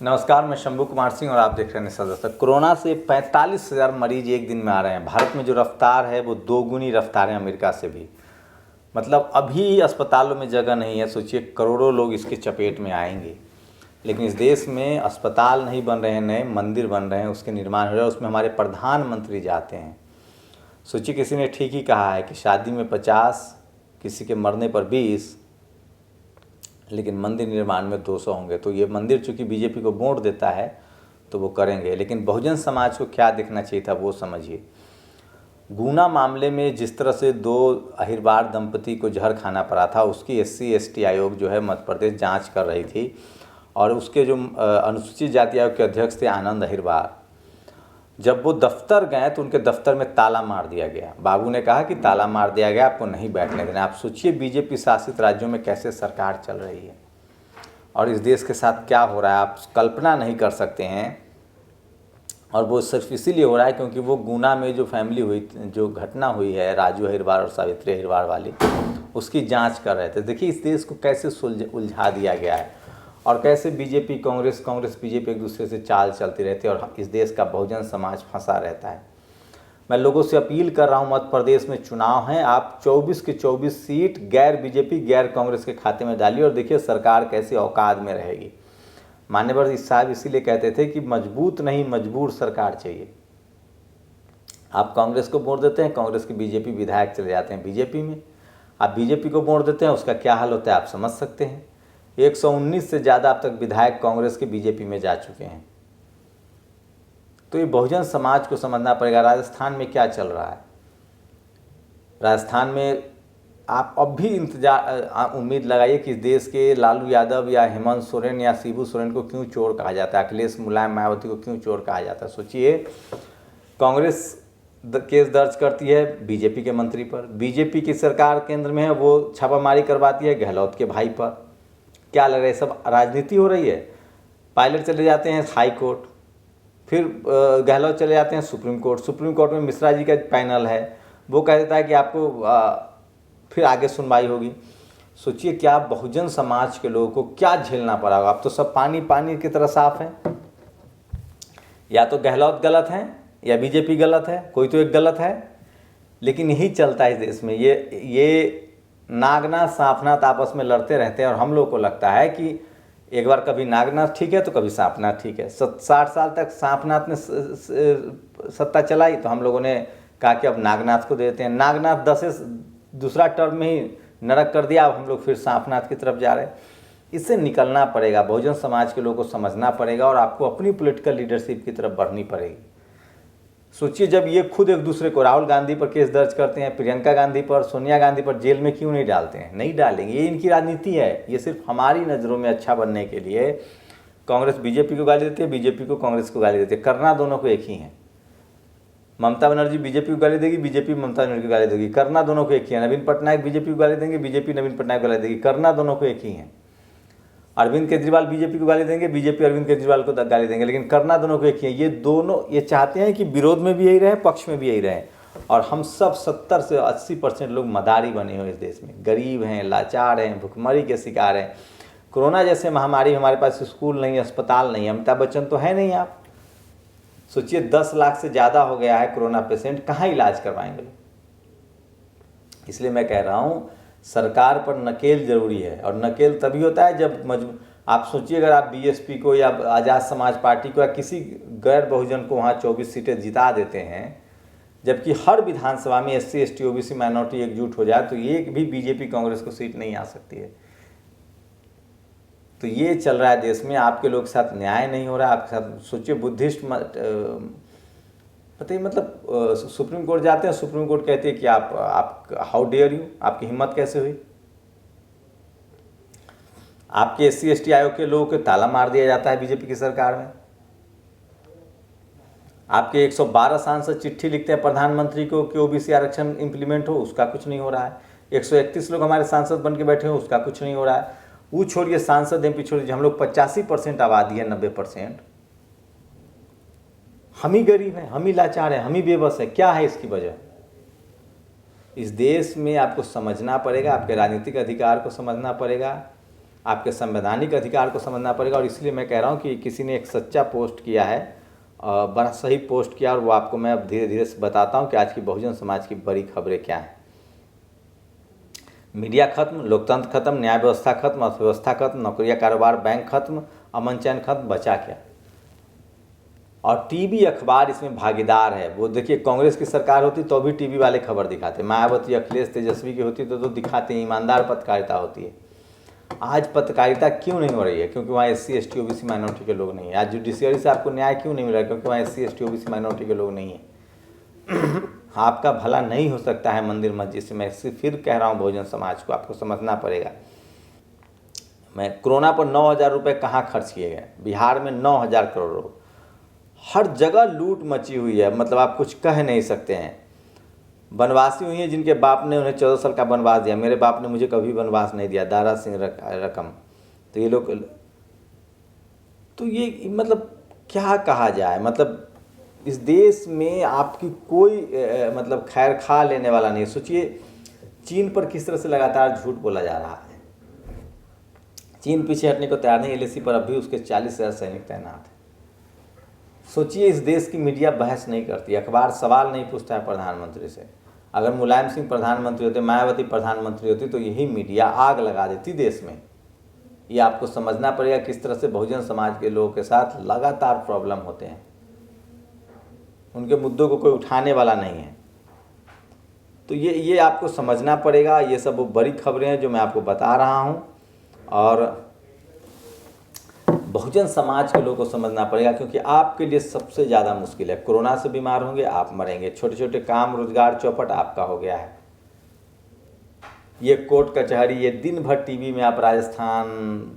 नमस्कार, मैं शंभू कुमार सिंह और आप देख रहे हैं सदस्य। कोरोना से 45,000 मरीज एक दिन में आ रहे हैं। भारत में जो रफ्तार है वो दोगुनी रफ्तार है अमेरिका से भी। मतलब अभी अस्पतालों में जगह नहीं है। सोचिए करोड़ों लोग इसके चपेट में आएंगे, लेकिन इस देश में अस्पताल नहीं बन रहे हैं, नए मंदिर बन रहे हैं, उसके निर्माण हो रहा है, उसमें हमारे प्रधानमंत्री जाते हैं। सोचिए किसी ने ठीक ही कहा है कि शादी में 50, किसी के मरने पर 20, लेकिन मंदिर निर्माण में 200 होंगे। तो ये मंदिर चूँकि बीजेपी को वोट देता है तो वो करेंगे, लेकिन बहुजन समाज को क्या देखना चाहिए था वो समझिए। गुना मामले में जिस तरह से 2 अहिरबार दंपति को जहर खाना पड़ा था, उसकी SC/ST आयोग जो है मध्य प्रदेश जाँच कर रही थी, और उसके जो अनुसूचित जाति आयोग के अध्यक्ष थे आनंद अहिरबार, जब वो दफ्तर गए तो उनके दफ्तर में ताला मार दिया गया। बाबू ने कहा कि ताला मार दिया गया, आपको नहीं बैठने देना। आप सोचिए बीजेपी शासित राज्यों में कैसे सरकार चल रही है और इस देश के साथ क्या हो रहा है, आप कल्पना नहीं कर सकते हैं। और वो सिर्फ इसीलिए हो रहा है क्योंकि वो गुना में जो फैमिली हुई, जो घटना हुई है राजू अहिरबार और सावित्री अहिरबार वाली, उसकी जांच कर रहे थे। देखिए इस देश को कैसे उलझा दिया गया है और कैसे बीजेपी कांग्रेस बीजेपी एक दूसरे से चाल चलती रहती है और इस देश का बहुजन समाज फंसा रहता है। मैं लोगों से अपील कर रहा हूं, मध्य प्रदेश में चुनाव हैं, आप 24 की 24 सीट गैर बीजेपी गैर कांग्रेस के खाते में डालिए और देखिए सरकार कैसी औकात में रहेगी। मान्यवर साहब इसीलिए कहते थे कि मजबूत नहीं मजबूर सरकार चाहिए। आप कांग्रेस को वोट देते हैं, कांग्रेस के बीजेपी विधायक चले जाते हैं बीजेपी में। आप बीजेपी को वोट देते हैं, उसका क्या हाल होता है आप समझ सकते हैं। 119 से ज़्यादा अब तक विधायक कांग्रेस के बीजेपी में जा चुके हैं। तो ये बहुजन समाज को समझना पड़ेगा। राजस्थान में क्या चल रहा है, राजस्थान में आप अब भी उम्मीद लगाइए कि इस देश के लालू यादव या हेमंत सोरेन या शिबू सोरेन को क्यों चोर कहा जाता है, अखिलेश मुलायम मायावती को क्यों चोर कहा जाता है। सोचिए कांग्रेस केस दर्ज करती है बीजेपी के मंत्री पर, बीजेपी की सरकार केंद्र में है, वो छापामारी करवाती है गहलोत के भाई पर। क्या लग रहा है, सब राजनीति हो रही है। पायलट चले जाते हैं हाई कोर्ट, फिर गहलोत चले जाते हैं सुप्रीम कोर्ट में मिश्रा जी का पैनल है, वो कह देता है कि आपको फिर आगे सुनवाई होगी। सोचिए क्या बहुजन समाज के लोगों को क्या झेलना पड़ा होगा। अब तो सब पानी पानी की तरह साफ है, या तो गहलोत गलत है या बीजेपी गलत है, कोई तो एक गलत है। लेकिन यही चलता है इस देश में, ये नागनाथ सांपनाथ आपस में लड़ते रहते हैं और हम लोग को लगता है कि एक बार कभी नागनाथ ठीक है तो कभी सांपनाथ ठीक है। 60 साल तक सांपनाथ ने सत्ता चलाई तो हम लोगों ने कहा कि अब नागनाथ को देते हैं। नागनाथ 10 दूसरा टर्म में ही नरक कर दिया, अब हम लोग फिर सांपनाथ की तरफ जा रहे हैं। इससे निकलना पड़ेगा, बहुजन समाज के लोगों को समझना पड़ेगा और आपको अपनी पॉलिटिकल लीडरशिप की तरफ बढ़नी पड़ेगी। सोचिए जब ये खुद एक दूसरे को, राहुल गांधी पर केस दर्ज करते हैं, प्रियंका गांधी पर, सोनिया गांधी पर, जेल में क्यों नहीं डालते हैं, नहीं डालेंगे। ये इनकी राजनीति है, ये सिर्फ हमारी नज़रों में अच्छा बनने के लिए कांग्रेस बीजेपी को गाली देती है, बीजेपी को कांग्रेस को गाली देती है। करना दोनों को एक ही है। ममता बनर्जी बीजेपी को गाली देगी, बीजेपी ममता बनर्जी को गाली देगी, करना दोनों को एक ही है। नवीन पटनायक बीजेपी को गाली देंगे, बीजेपी नवीन पटनायक को गाली देगी, करना दोनों को एक ही है। अरविंद केजरीवाल बीजेपी को गाली देंगे, बीजेपी अरविंद केजरीवाल को गाली देंगे, लेकिन करना दोनों को एक ही है। ये दोनों ये चाहते हैं कि विरोध में भी यही रहे, पक्ष में भी यही रहे। और हम सब 70 से 80% लोग मदारी बने हुए इस देश में, गरीब हैं, लाचार हैं, भुखमरी के शिकार हैं। कोरोना जैसे महामारी, हमारे पास स्कूल नहीं, अस्पताल नहीं, अमिताभ बच्चन तो है नहीं। आप सोचिए 10 लाख से ज़्यादा हो गया है कोरोना पेशेंट, कहाँ इलाज करवाएंगे। इसलिए मैं कह रहा हूँ सरकार पर नकेल जरूरी है, और नकेल तभी होता है जब आप सोचिए अगर आप BSP को या आज़ाद समाज पार्टी को या किसी गैर बहुजन को वहाँ 24 सीटें जिता देते हैं, जबकि हर विधानसभा में SC/ST OBC माइनॉरिटी एकजुट हो जाए तो एक भी बीजेपी कांग्रेस को सीट नहीं आ सकती है। तो ये चल रहा है देश में, आपके लोग के साथ न्याय नहीं हो रहा है, आपके साथ। सोचिए बुद्धिस्ट पता ही मतलब सुप्रीम कोर्ट जाते हैं, सुप्रीम कोर्ट कहती है कि आप हाउ डेयर यू, आपकी हिम्मत कैसे हुई। आपके SC/ST आयोग के लोगों को ताला मार दिया जाता है बीजेपी की सरकार में। आपके 112 सांसद चिट्ठी लिखते हैं प्रधानमंत्री को कि OBC आरक्षण इंप्लीमेंट हो, उसका कुछ नहीं हो रहा है। 131 लोग हमारे सांसद बन के बैठे हो, उसका कुछ नहीं हो रहा है। वो छोड़िए सांसद MP छोड़िए, हम लोग 85% आबादी है, 90% हम ही गरीब हैं, हम ही लाचार हैं, हम ही बेबस हैं। क्या है इसकी वजह। इस देश में आपको समझना पड़ेगा, आपके राजनीतिक अधिकार को समझना पड़ेगा। आपके संवैधानिक अधिकार को समझना पड़ेगा। और इसलिए मैं कह रहा हूँ कि किसी ने एक सच्चा पोस्ट किया है, बड़ा सही पोस्ट किया, और वो आपको मैं अब धीरे धीरे से बताता हूँ कि आज की बहुजन समाज की बड़ी खबरें क्या हैं। मीडिया खत्म, लोकतंत्र खत्म, न्याय व्यवस्था खत्म, अर्थव्यवस्था खत्म, नौकरियां कारोबार बैंक खत्म, अमन चैन खत्म, बचा क्या? और टीवी अखबार इसमें भागीदार है। वो देखिए, कांग्रेस की सरकार होती तो भी टीवी वाले खबर दिखाते, मायावती अखिलेश तेजस्वी की होती तो दिखाते हैं, ईमानदार पत्रकारिता होती है। आज पत्रकारिता क्यों नहीं हो रही है? क्योंकि वहाँ SC ST OBC माइनॉरिटी के लोग नहीं है। आज जुडिशियरी से आपको न्याय क्यों नहीं मिल रहा है? क्योंकि वहाँ SC ST OBC माइनॉरिटी के लोग नहीं है। आपका भला नहीं हो सकता है मंदिर मस्जिद से। मैं फिर कह रहा हूँ, बहुजन समाज को आपको समझना पड़ेगा। मैं कोरोना पर 9,000 रुपये कहाँ खर्च किए गए? बिहार में 9,000 करोड़। हर जगह लूट मची हुई है, मतलब आप कुछ कह नहीं सकते हैं। वनवासी हुई हैं जिनके बाप ने उन्हें 14 साल का वनवास दिया। मेरे बाप ने मुझे कभी वनवास नहीं दिया, दारा सिंह रकम। तो ये लोग, तो ये मतलब क्या कहा जाए, मतलब इस देश में आपकी कोई मतलब खैर खा लेने वाला नहीं। सोचिए, चीन पर किस तरह से लगातार झूठ बोला जा रहा है। चीन पीछे हटने को तैयार नहीं। LAC पर अभी उसके 40,000 सैनिक तैनात हैं। सोचिए, इस देश की मीडिया बहस नहीं करती, अखबार सवाल नहीं पूछता है प्रधानमंत्री से। अगर मुलायम सिंह प्रधानमंत्री होते, मायावती प्रधानमंत्री होती, तो यही मीडिया आग लगा देती देश में। ये आपको समझना पड़ेगा किस तरह से बहुजन समाज के लोगों के साथ लगातार प्रॉब्लम होते हैं। उनके मुद्दों को कोई उठाने वाला नहीं है। तो ये आपको समझना पड़ेगा। ये सब वो बड़ी खबरें हैं जो मैं आपको बता रहा हूँ, और बहुजन समाज के लोगों को समझना पड़ेगा, क्योंकि आपके लिए सबसे ज़्यादा मुश्किल है। कोरोना से बीमार होंगे, आप मरेंगे। छोटे छोटे काम रोजगार चौपट आपका हो गया है। ये कोर्ट कचहरी, ये दिन भर टीवी में आप राजस्थान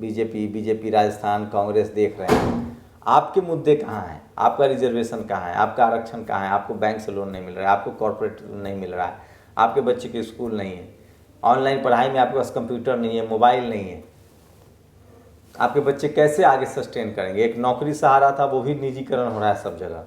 बीजेपी राजस्थान कांग्रेस देख रहे हैं। आपके मुद्दे कहाँ हैं? आपका रिजर्वेशन कहाँ है? आपका आरक्षण कहाँ है? आपको बैंक से लोन नहीं मिल रहा है, आपको कॉर्पोरेट नहीं मिल रहा है, आपके बच्चे के स्कूल नहीं है, ऑनलाइन पढ़ाई में आपके पास कंप्यूटर नहीं है, मोबाइल नहीं है। आपके बच्चे कैसे आगे सस्टेन करेंगे? एक नौकरी सहारा था, वो भी निजीकरण हो रहा है सब जगह।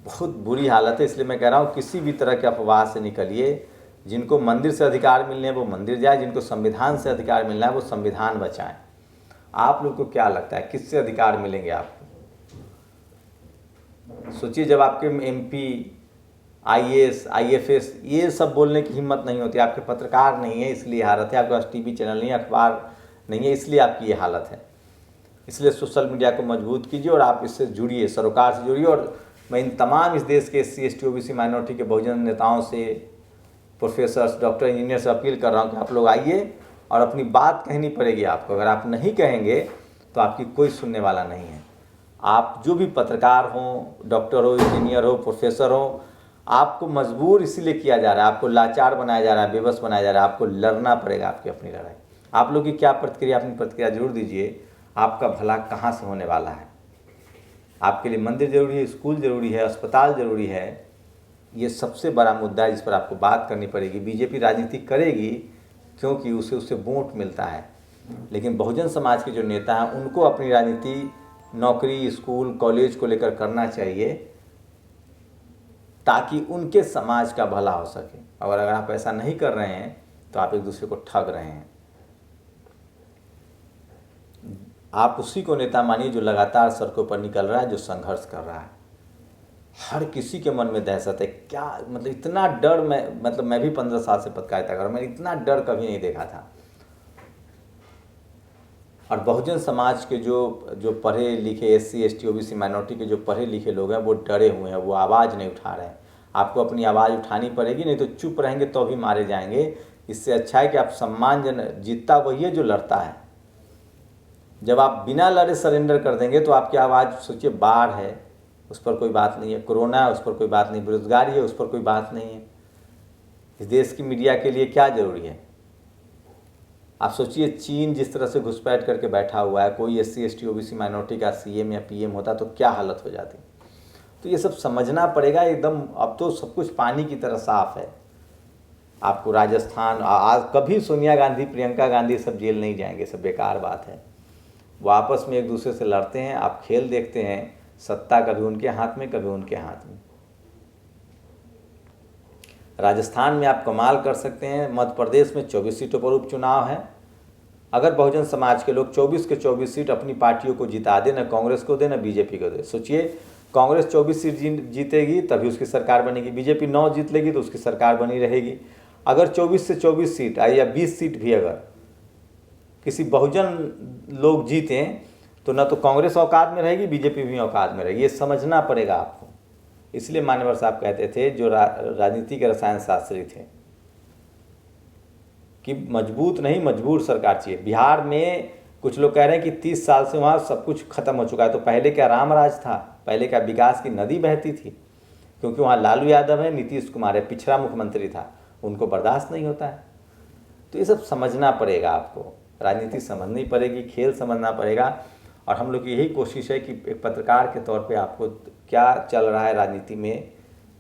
बहुत बुरी हालत है। इसलिए मैं कह रहा हूँ, किसी भी तरह के अफवाह से निकलिए। जिनको मंदिर से अधिकार मिलने हैं वो मंदिर जाए, जिनको संविधान से अधिकार मिलना है वो संविधान बचाएं। आप लोग को क्या लगता है किससे अधिकार मिलेंगे आपको? सोचिए, जब आपके MP IAS IFS ये सब बोलने की हिम्मत नहीं होती, आपके पत्रकार नहीं है इसलिए हालत है, आपके पास टीवी चैनल नहीं है, अखबार नहीं है, इसलिए आपकी ये हालत है। इसलिए सोशल मीडिया को मजबूत कीजिए और आप इससे जुड़िए, सरोकार से जुड़िए। और मैं इन तमाम इस देश के SC ST OBC माइनॉरिटी के बहुजन नेताओं से, प्रोफेसर्स, डॉक्टर, इंजीनियर से अपील कर रहा हूँ कि आप लोग आइए और अपनी बात कहनी पड़ेगी आपको। अगर आप नहीं कहेंगे तो आपकी कोई सुनने वाला नहीं है। आप जो भी पत्रकार हों, डॉक्टर हो, इंजीनियर हो, प्रोफेसर हो, आपको मजबूर इसीलिए किया जा रहा है, आपको लाचार बनाया जा रहा है, बेबस बनाया जा रहा है। आपको लड़ना पड़ेगा आपकी अपनी लड़ाई। आप लोग की क्या प्रतिक्रिया, अपनी प्रतिक्रिया जरूर दीजिए। आपका भला कहाँ से होने वाला है? आपके लिए मंदिर जरूरी है, स्कूल जरूरी है, अस्पताल जरूरी है। ये सबसे बड़ा मुद्दा है जिस पर आपको बात करनी पड़ेगी। बीजेपी राजनीति करेगी क्योंकि उससे वोट मिलता है, लेकिन बहुजन समाज के जो नेता हैं उनको अपनी राजनीति नौकरी, स्कूल, कॉलेज को लेकर करना चाहिए, ताकि उनके समाज का भला हो सके। और अगर आप ऐसा नहीं कर रहे हैं तो आप एक दूसरे को ठग रहे हैं। आप उसी को नेता मानिए जो लगातार सड़कों पर निकल रहा है, जो संघर्ष कर रहा है। हर किसी के मन में दहशत है। क्या मतलब इतना डर, मैं भी 15 साल से पत्रकारिता कर रहा हूँ, मैंने इतना डर कभी नहीं देखा था। और बहुजन समाज के जो पढ़े लिखे SC ST OBC माइनॉरिटी के जो पढ़े लिखे लोग हैं वो डरे हुए हैं, वो आवाज़ नहीं उठा रहे हैं। आपको अपनी आवाज़ उठानी पड़ेगी, नहीं तो चुप रहेंगे तो भी मारे जाएंगे। इससे अच्छा है कि आप सम्मानजन, जीतता वही है जो लड़ता है। जब आप बिना लड़े सरेंडर कर देंगे तो आपकी आवाज़, सोचिए, बाढ़ है उस पर कोई बात नहीं है, कोरोना है उस पर कोई बात नहीं, बेरोजगारी है उस पर कोई बात नहीं है। इस देश की मीडिया के लिए क्या ज़रूरी है? आप सोचिए, चीन जिस तरह से घुसपैठ करके बैठा हुआ है, कोई SC ST OBC माइनॉरिटी का CM या PM होता तो क्या हालत हो जाती। तो ये सब समझना पड़ेगा एकदम। अब तो सब कुछ पानी की तरह साफ है। आपको राजस्थान, आज कभी सोनिया गांधी, प्रियंका गांधी सब जेल नहीं जाएंगे, सब बेकार बात है। वो आपस में एक दूसरे से लड़ते हैं, आप खेल देखते हैं। सत्ता कभी उनके हाथ में, कभी उनके हाथ में। राजस्थान में आप कमाल कर सकते हैं। मध्य प्रदेश में 24 सीटों पर उपचुनाव है। अगर बहुजन समाज के लोग 24 के 24 सीट अपनी पार्टियों को जिता दे, ना कांग्रेस को दे ना बीजेपी को दे, सोचिए कांग्रेस 24 सीट जीतेगी तभी उसकी सरकार बनेगी, बीजेपी 9 जीत लेगी तो उसकी सरकार बनी रहेगी। अगर 24 से 24 सीट आई या 20 सीट भी अगर किसी बहुजन लोग जीतें तो ना तो कांग्रेस औकात में रहेगी, बीजेपी भी औकात में रहेगी। ये समझना पड़ेगा आपको। इसलिए मान्यवर साहब कहते थे, जो राजनीति के रसायन शास्त्री थे, कि मजबूत नहीं मजबूर सरकार चाहिए। बिहार में कुछ लोग कह रहे हैं कि 30 साल से वहाँ सब कुछ खत्म हो चुका है, तो पहले क्या राम राज था? पहले क्या विकास की नदी बहती थी? क्योंकि वहाँ लालू यादव है, नीतीश कुमार है, पिछड़ा मुख्यमंत्री था, उनको बर्दाश्त नहीं होता है। तो ये सब समझना पड़ेगा आपको, राजनीति समझनी पड़ेगी, खेल समझना पड़ेगा। और हम लोग की यही कोशिश है कि एक पत्रकार के तौर पे आपको क्या चल रहा है राजनीति में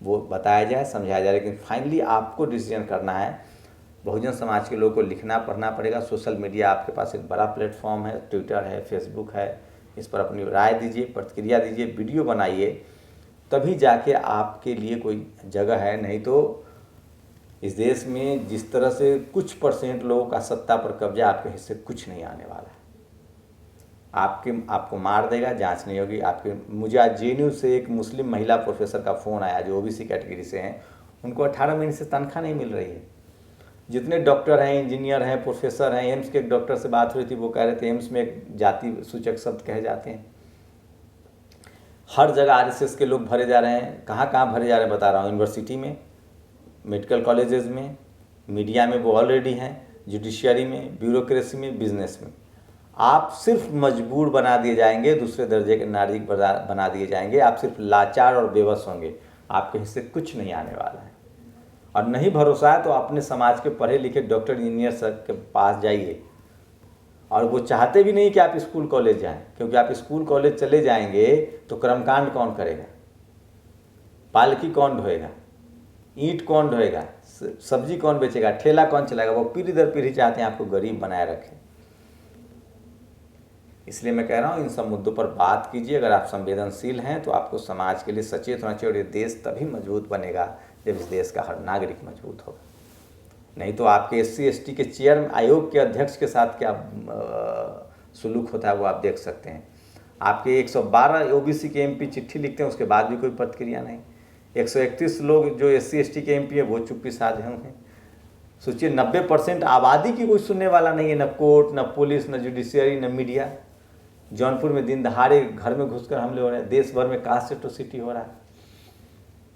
वो बताया जाए, समझाया जाए। लेकिन फाइनली आपको डिसीजन करना है। बहुजन समाज के लोगों को लिखना पढ़ना पड़ेगा। सोशल मीडिया आपके पास एक बड़ा प्लेटफॉर्म है, ट्विटर है, फेसबुक है, इस पर अपनी राय दीजिए, प्रतिक्रिया दीजिए, वीडियो बनाइए, तभी जाके आपके लिए कोई जगह है। नहीं तो इस देश में जिस तरह से कुछ % लोगों का सत्ता पर कब्जा, आपके हिस्से कुछ नहीं आने वाला है। आपको मार देगा, जांच नहीं होगी आपके। मुझे आज JNU से एक मुस्लिम महिला प्रोफेसर का फ़ोन आया जो OBC कैटेगरी से हैं, उनको 18 महीने से तनख्वाह नहीं मिल रही है। जितने डॉक्टर हैं, इंजीनियर हैं, प्रोफेसर हैं, एम्स के एक डॉक्टर से बात हुई थी, वो कह रहे थे एम्स में एक जाति सूचक शब्द कहे जाते हैं। हर जगह RSS के लोग भरे जा रहे हैं। कहाँ कहाँ भरे जा रहे हैं बता रहा हूँ, यूनिवर्सिटी में, मेडिकल कॉलेजेस में, मीडिया में वो ऑलरेडी हैं, जुडिशियरी में, ब्यूरोक्रेसी में, बिजनेस में। आप सिर्फ मजबूर बना दिए जाएंगे, दूसरे दर्जे के नागरिक बना दिए जाएंगे। आप सिर्फ लाचार और बेबस होंगे, आपके हिस्से कुछ नहीं आने वाला है। और नहीं भरोसा है तो अपने समाज के पढ़े लिखे डॉक्टर इंजीनियर सब के पास जाइए। और वो चाहते भी नहीं कि आप स्कूल कॉलेज जाएं, क्योंकि आप स्कूल कॉलेज चले जाएंगे तो कर्मकांड कौन करेगा, पालकी कौन ढोएगा, ईंट कौन ढोएगा, सब्जी कौन बेचेगा, ठेला कौन चलाएगा। वो पीढ़ी दर पीढ़ी चाहते हैं आपको गरीब बनाए रखें। इसलिए मैं कह रहा हूँ इन सब मुद्दों पर बात कीजिए। अगर आप संवेदनशील हैं तो आपको समाज के लिए सचेत होना चाहिए। और ये देश तभी मजबूत बनेगा जब इस देश का हर नागरिक मजबूत होगा। नहीं तो आपके SC ST के चेयर आयोग के अध्यक्ष के साथ क्या सुलूक होता है वो आप देख सकते हैं। आपके 112 OBC के MP चिट्ठी लिखते हैं, उसके बाद भी कोई प्रतिक्रिया नहीं। 131 लोग जो SC ST के MP है वो चुप्पी साधे होंगे। सोचिए 90% आबादी की कोई सुनने वाला नहीं है, न कोर्ट, न पुलिस, न जुडिशियरी, न मीडिया। जौनपुर में दिन दहाड़े घर में घुसकर हमले हो रहे हैं। देश भर में कास्ट एट्रोसिटी हो रहा है।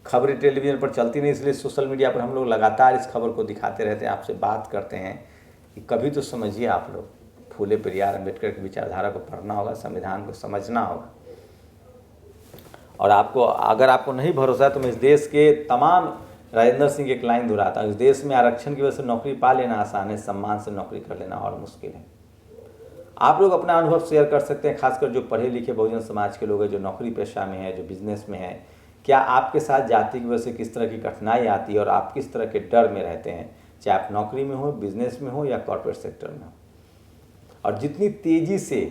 खबरें टेलीविज़न पर चलती नहीं, इसलिए सोशल मीडिया पर हम लोग लगातार इस खबर को दिखाते रहते हैं, आपसे बात करते हैं कि कभी तो समझिए। आप लोग फूले पेरियार अम्बेडकर की विचारधारा को पढ़ना होगा, संविधान को समझना होगा। और आपको अगर आपको नहीं भरोसा है तो मैं इस देश के तमाम राजेंद्र सिंह की एक लाइन दोहराता हूँ, इस देश में आरक्षण की वजह से नौकरी पा लेना आसान है, सम्मान से नौकरी कर लेना और मुश्किल है। आप लोग अपना अनुभव शेयर कर सकते हैं, खासकर जो पढ़े लिखे बहुजन समाज के लोग हैं, जो नौकरी पेशा में है, जो बिजनेस में है। क्या आपके साथ जाति की वजह से किस तरह की कठिनाई आती है और आप किस तरह के डर में रहते हैं, चाहे आप नौकरी में हो, बिजनेस में हो या कॉर्पोरेट सेक्टर में हो। और जितनी तेज़ी से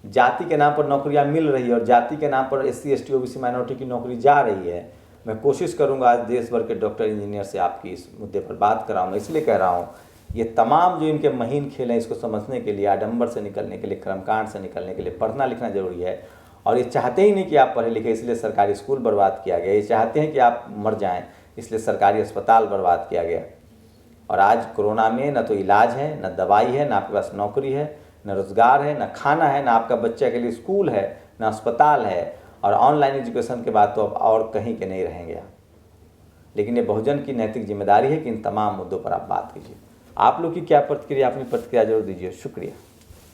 जाति के नाम पर नौकरियां मिल रही है और जाति के नाम पर SC ST OBC माइनॉरिटी की नौकरी जा रही है, मैं कोशिश करूंगा आज देश भर के डॉक्टर इंजीनियर से आपकी इस मुद्दे पर बात कराऊंगा। इसलिए कह रहा हूँ ये तमाम जो इनके महीन खेल हैं, इसको समझने के लिए, आडंबर से निकलने के लिए, कर्मकांड से निकलने के लिए पढ़ना लिखना जरूरी है। और ये चाहते ही नहीं कि आप पढ़े लिखे, इसलिए सरकारी स्कूल बर्बाद किया गया। ये चाहते हैं कि आप मर जाएं, इसलिए सरकारी अस्पताल बर्बाद किया गया। और आज कोरोना में न तो इलाज है, न दवाई है, न आपके पास नौकरी है, न रोज़गार है, न खाना है, न आपका बच्चा के लिए स्कूल है, न अस्पताल है। और ऑनलाइन एजुकेशन के बाद तो अब और कहीं के नहीं रहेंगे आप। लेकिन ये बहुजन की नैतिक जिम्मेदारी है कि इन तमाम मुद्दों पर आप बात कीजिए। आप लोग की क्या प्रतिक्रिया, अपनी प्रतिक्रिया जरूर दीजिए। शुक्रिया।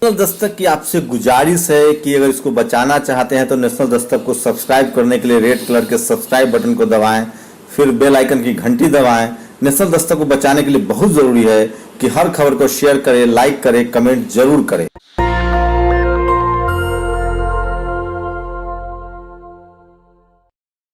नेशनल दस्तक की आपसे गुजारिश है कि अगर इसको बचाना चाहते हैं तो नेशनल दस्तक को सब्सक्राइब करने के लिए रेड कलर के सब्सक्राइब बटन को दबाएं, फिर बेल आइकन की घंटी दबाएं। नेशनल दस्तक को बचाने के लिए बहुत ज़रूरी है कि हर खबर को शेयर करें, लाइक करें, कमेंट जरूर करें।